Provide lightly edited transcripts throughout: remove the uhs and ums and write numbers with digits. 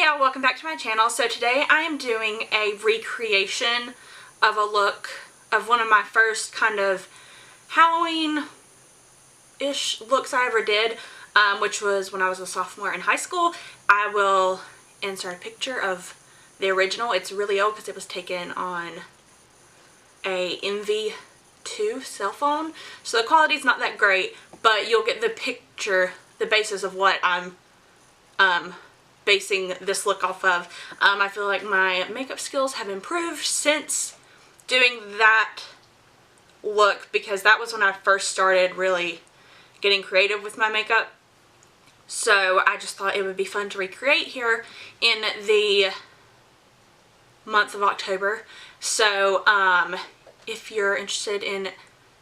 y'all, welcome back to my channel. So today I am doing a recreation of a look of one of my first kind of Halloween-ish looks I ever did, which was when I was a sophomore in high school. I will insert a picture of the original. It's really old because it was taken on a MV2 cell phone, so the quality's not that great, but you'll get the picture, the basis of what I'm basing this look off of. I feel like my makeup skills have improved since doing that look, because that was when I first started really getting creative with my makeup. So I just thought it would be fun to recreate here in the month of October. So if you're interested in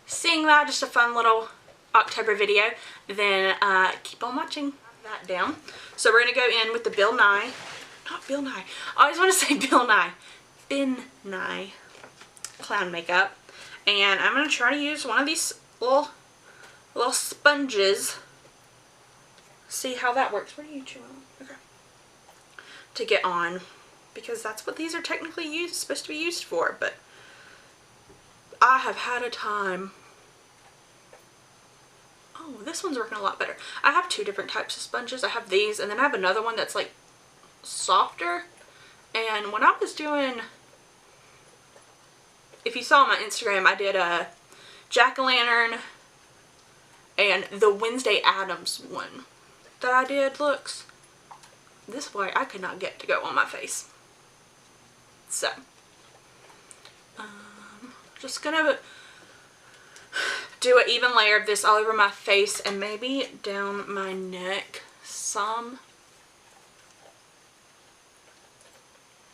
seeing that, just a fun little October video, then keep on watching. That down. So we're going to go in with the Bill Nye, not Bill Nye, I always want to say Bill Nye, Ben Nye clown makeup. And I'm going to try to use one of these little sponges. See how that works. What are you chewing on? Okay. To get on, because that's what these are technically supposed to be used for, but I have had a time. Oh, this one's working a lot better. I have two different types of sponges. I have these, and then I have another one that's like softer. And when I was doing, if you saw my Instagram, I did a jack-o'-lantern and the Wednesday Addams one that I did looks. This way I could not get to go on my face. So, just gonna do an even layer of this all over my face and maybe down my neck some.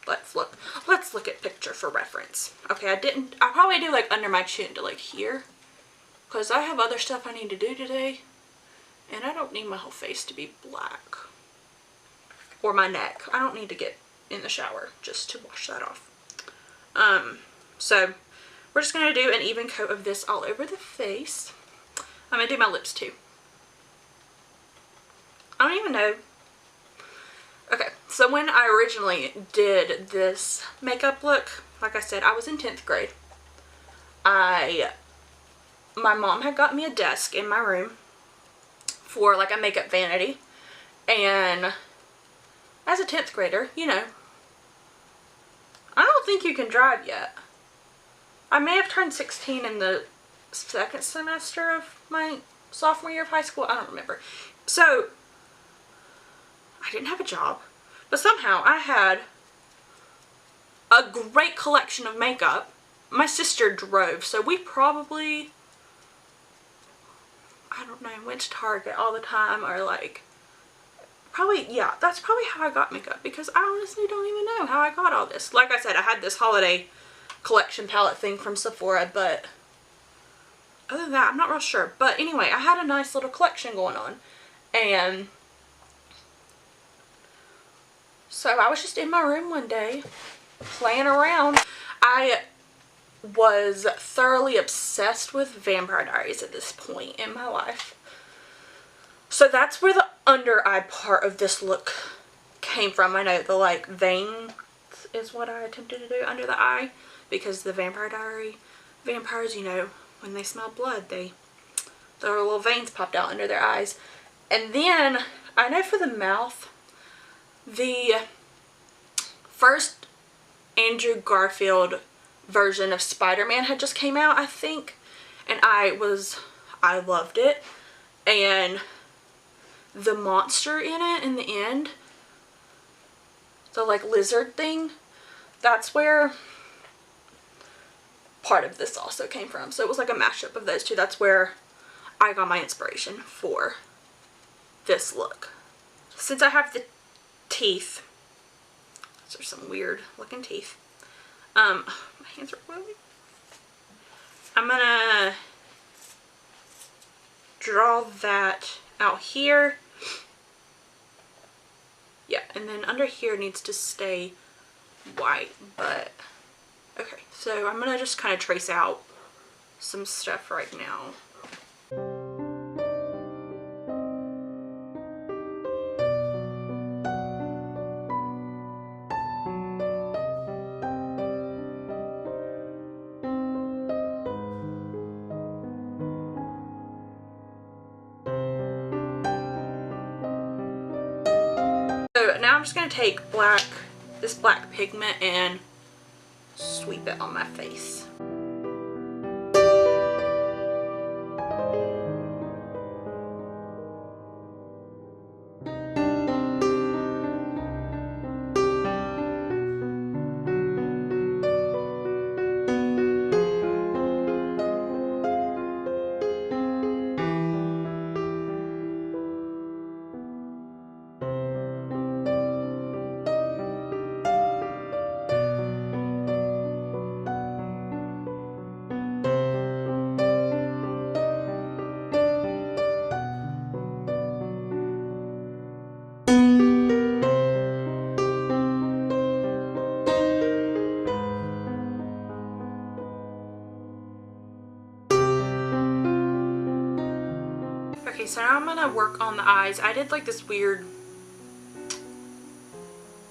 Let's look at picture for reference. Okay, I probably do like under my chin to like here, because I have other stuff I need to do today and I don't need my whole face to be black, or my neck. I don't need to get in the shower just to wash that off. So we're just going to do an even coat of this all over the face. I'm going to do my lips too. I don't even know. Okay, so when I originally did this makeup look, like I said, I was in 10th grade. My mom had got me a desk in my room for like a makeup vanity. And as a 10th grader, you know, I don't think you can drive yet. I may have turned 16 in the second semester of my sophomore year of high school. I don't remember. So, I didn't have a job. But somehow I had a great collection of makeup. My sister drove. So we probably, I don't know, went to Target all the time. Or like, probably, yeah, that's probably how I got makeup. Because I honestly don't even know how I got all this. Like I said, I had this holiday collection palette thing from Sephora, but other than that, I'm not real sure. But anyway, I had a nice little collection going on, and so I was just in my room one day playing around. I was thoroughly obsessed with Vampire Diaries at this point in my life, so that's where the under eye part of this look came from. I know the like veins is what I attempted to do under the eye, because the Vampire Diary vampires, you know, when they smell blood, their little veins popped out under their eyes. And then, I know for the mouth, the first Andrew Garfield version of Spider-Man had just came out, I think. And I loved it. And the monster in it, in the end, the like lizard thing, that's where part of this also came from. So it was like a mashup of those two. That's where I got my inspiration for this look. Since I have the teeth, those are some weird looking teeth. My hands are moving. I'm gonna draw that out here. Yeah, and then under here needs to stay white, but okay, so I'm gonna just kind of trace out some stuff right now. But now I'm just going to take this black pigment and sweep it on my face. Okay, so now I'm gonna work on the eyes. I did like this weird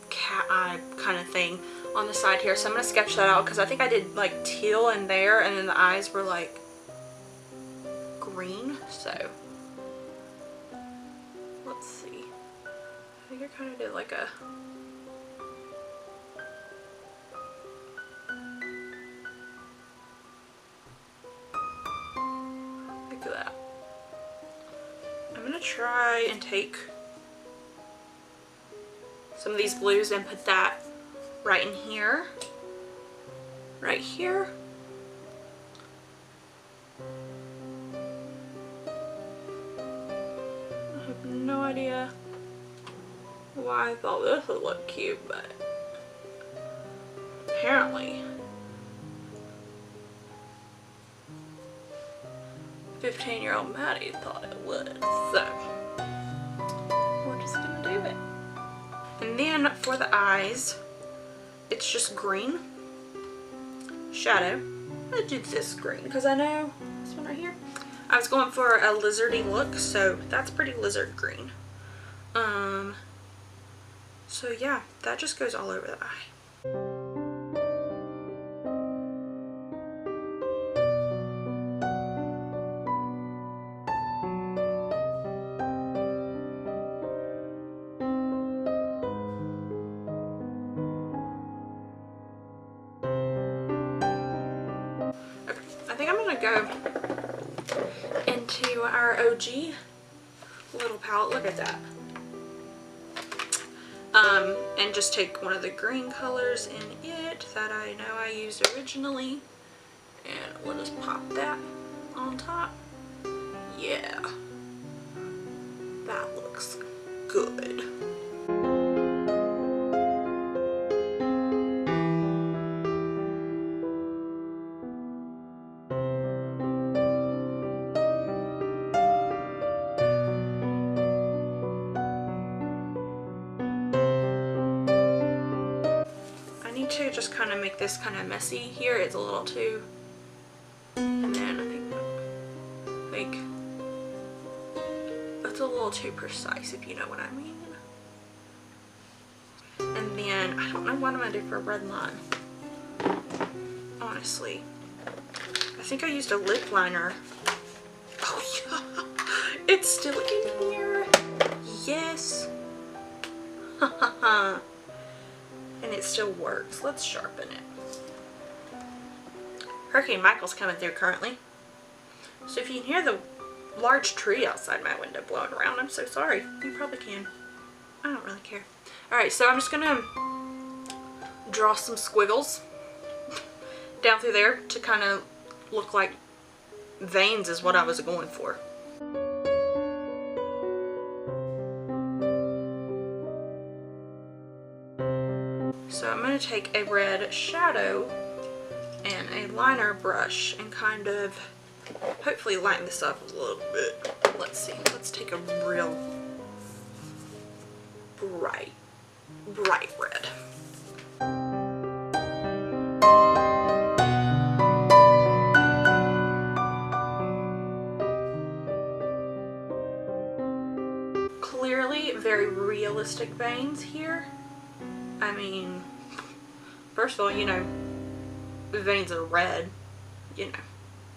cat eye kind of thing on the side here, so I'm gonna sketch that out because I think I did like teal in there and then the eyes were like green. So let's see. I think I kind of did like a look at that. I'm gonna try and take some of these blues and put that right in here, right here. I have no idea why I thought this would look cute, but apparently 15-year-old Maddie thought it would, so we're just gonna do it. And then for the eyes, it's just green shadow. I'm gonna do this green because I know this one right here. I was going for a lizardy look, so that's pretty lizard green. So yeah, that just goes all over the eye. I think I'm gonna go into our OG little palette. Look at that. And just take one of the green colors in it that I know I used originally, and we'll just pop that on top. Yeah, that looks good. To just kind of make this kind of messy here. It's a little too, and then I think that's a little too precise, if you know what I mean. And then I don't know what I'm gonna do for a red line, honestly. I think I used a lip liner. Oh yeah, it's still in here. Yes. And it still works. Let's sharpen it. Hurricane Michael's coming through currently. So if you can hear the large tree outside my window blowing around, I'm so sorry. You probably can. I don't really care. Alright, so I'm just going to draw some squiggles down through there to kind of look like veins is what I was going for. So I'm going to take a red shadow and a liner brush and kind of hopefully lighten this up a little bit. Let's see. Let's take a real bright red. Clearly very realistic veins here. I mean, first of all, you know, the veins are red. You know,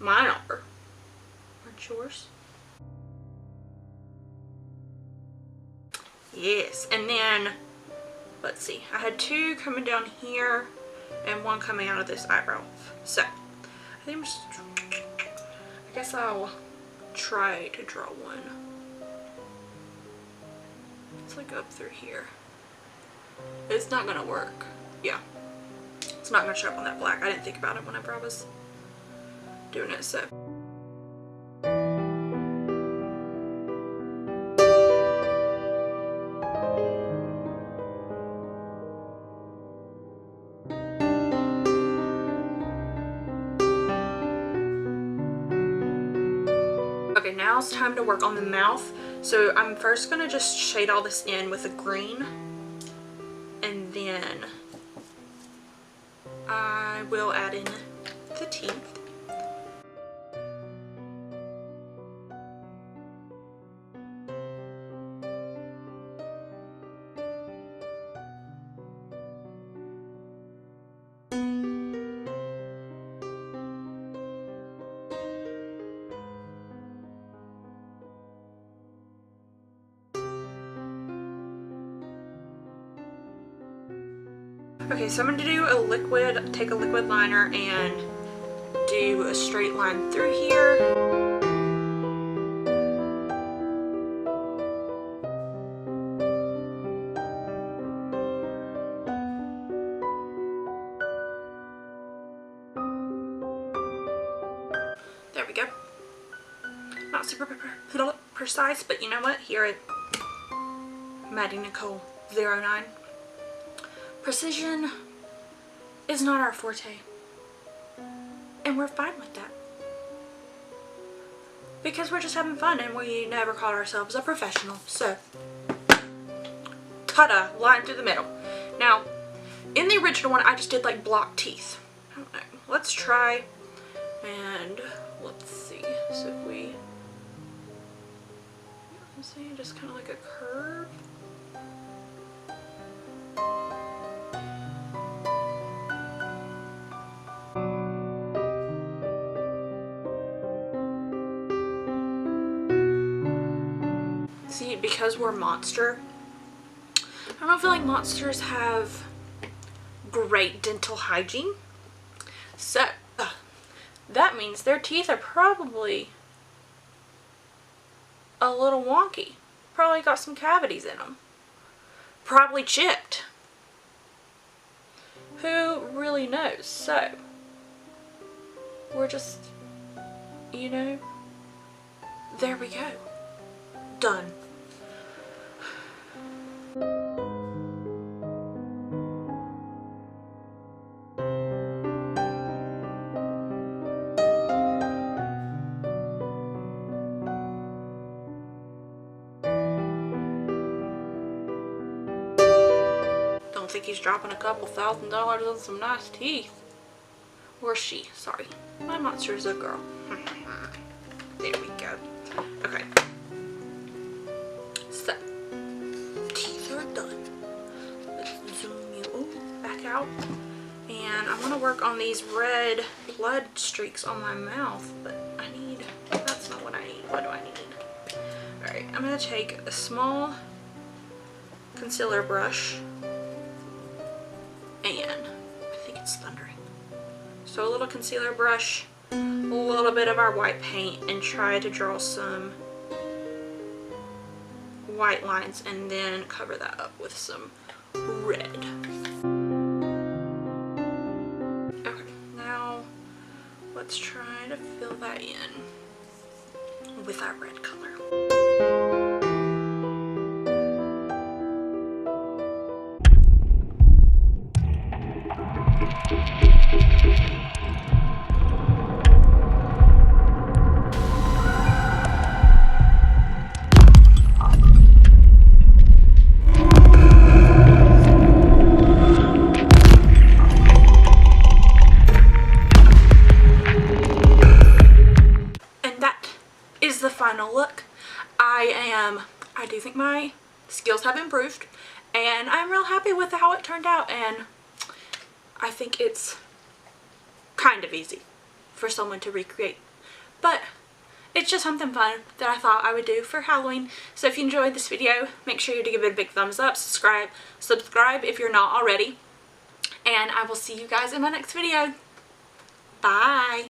mine are. Aren't yours? Yes, and then let's see, I had 2 coming down here and 1 coming out of this eyebrow. So I think I guess I'll try to draw one. It's like up through here. It's not gonna work. Yeah, it's not gonna show up on that black. I didn't think about it whenever I was doing it. So okay, now it's time to work on the mouth. So I'm first gonna just shade all this in with a green, and then I will add in the teeth. Okay, so I'm going to do a liquid, take a liquid liner and do a straight line through here. There we go. Not super precise, but you know what? Here at Maddie Nicole 09. Precision is not our forte, and we're fine with that because we're just having fun and we never called ourselves a professional. So ta-da, line through the middle. Now in the original one I just did like block teeth. I don't know. Let's try and let's see. So if we see just kind of like a curve. See, because we're monster, I don't feel like monsters have great dental hygiene. So that means their teeth are probably a little wonky. Probably got some cavities in them. Probably chipped. Who really knows? So we're just, you know, there we go. Done. Don't think he's dropping a couple $1,000s on some nice teeth. Or she, sorry. My monster is a girl. There we go. Okay. So, teeth are done. Let's zoom you back out. And I want to work on these red blood streaks on my mouth, but that's not what I need. What do I need? Alright, I'm going to take a small concealer brush, and I think it's thundering. So a little concealer brush, a little bit of our white paint, and try to draw some white lines and then cover that up with some red. Okay, now let's try to fill that in with our red color. Final look. I do think my skills have improved, and I'm real happy with how it turned out, and I think it's kind of easy for someone to recreate. But it's just something fun that I thought I would do for Halloween. So if you enjoyed this video, make sure you give it a big thumbs up, subscribe if you're not already, and I will see you guys in my next video. Bye!